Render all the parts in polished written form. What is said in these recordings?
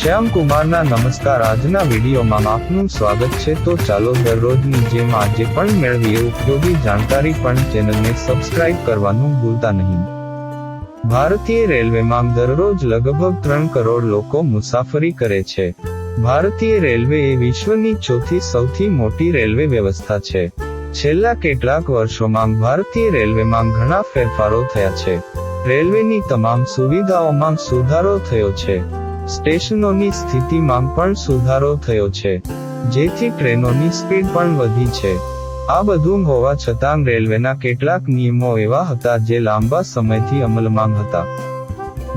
શ્યામ કુમારના નમસ્કાર. આજના વિડીયોમાં આપનું સ્વાગત છે. તો ચાલો દરરોજની જેમ આજે પણ મેળવીએ ઉપયોગી જાણકારી, પણ ચેનલને સબસ્ક્રાઇબ કરવાનું ભૂલતા નહીં. ભારતીય રેલવેમાં દરરોજ લગભગ 3 કરોડ લોકો મુસાફરી કરે છે. ભારતીય રેલવે એ વિશ્વની ચોથી સૌથી મોટી રેલવે વ્યવસ્થા છે. છેલ્લા કેટલાક વર્ષોમાં ભારતીય રેલવેમાં ઘણા ફેરફારો થયા છે. રેલવેની તમામ સુવિધાઓમાં સુધારો થયો છે. સ્ટેશનોની સ્થિતિમાં પણ સુધારો થયો છે, જેથી ટ્રેનોની સ્પીડ પણ વધી છે. આ બધું હોવા છતાં રેલવેના કેટલાક નિયમો એવા હતા જે લાંબા સમયથી અમલમાં હતા,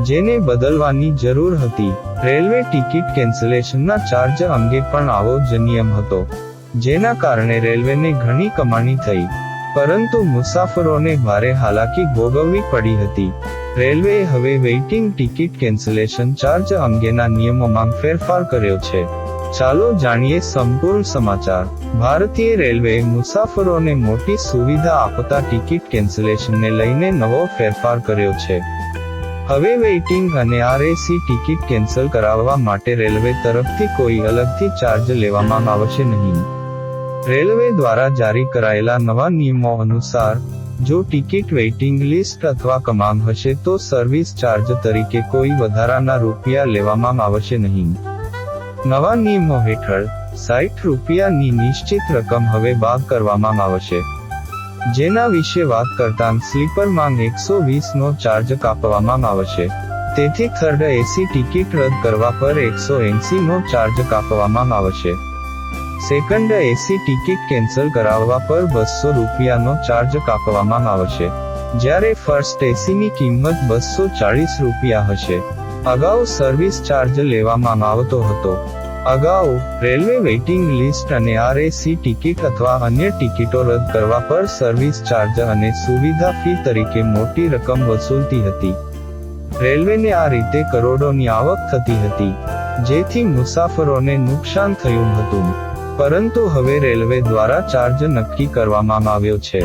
જેને બદલવાની જરૂર હતી. રેલવે ટિકિટ કેન્સલેશનના ચાર્જ અંગે પણ આવો જ નિયમ હતો, જેના કારણે રેલવેને ઘણી કમાણી થઈ, પરંતુ મુસાફરોને ભારે હાલાકી ભોગવવી પડી હતી. રેલવેએ હવે વેઇટિંગ ટિકિટ કેન્સલેશન ચાર્જ અંગેના નિયમોમાં ફેરફાર કર્યો છે. ચાલો જાણીએ સંપૂર્ણ સમાચાર. ભારતીય રેલવેએ મુસાફરોને મોટી સુવિધા આપતા ટિકિટ કેન્સલેશનને લઈને નવો ફેરફાર કર્યો છે. હવે વેઇટિંગ અને RAC ટિકિટ કેન્સલ કરાવવા માટે રેલવે તરફથી કોઈ અલગથી ચાર્જ લેવામાં આવશે નહીં. રેલવે દ્વારા જારી કરાયેલા નવા નિયમો અનુસાર, જો ટિકિટ વેઇટિંગ લિસ્ટ અથવા કમાન હશે તો સર્વિસ ચાર્જ તરીકે કોઈ વધારાના રૂપિયા લેવામાં આવશે નહીં. નવા નિયમો હેઠળ ₹60ની નિશ્ચિત રકમ હવે બાદ કરવામાં આવશે, જેના વિશે વાત કરતાં સ્લીપરમાં 120નો ચાર્જ કાપવામાં આવશે. તેથી થર્ડ AC ટિકિટ રદ કરવા પર 180નો ચાર્જ કાપવામાં આવશે. સેકન્ડ AC ટિકિટ કેન્સલ કરાવવા પર ₹200નો ચાર્જ કાપવામાં આવશે, જ્યારે ફર્સ્ટ ACની કિંમત ₹240 હશે. અગાઉ સર્વિસ ચાર્જ લેવામાં આવતો હતો. અગાઉ રેલવે વેઇટિંગ લિસ્ટ અને RAC ટિકિટ અથવા અન્ય ટિકિટો રદ કરવા પર સર્વિસ ચાર્જ અને સુવિધા ફી તરીકે મોટી રકમ વસૂલતી હતી. રેલવેને આ રીતે કરોડોની આવક થતી હતી, જેથી મુસાફરોને નુકસાન થયું હતું. પરંતુ હવે રેલવે દ્વારા ચાર્જ નક્કી કરવામાં આવ્યો છે.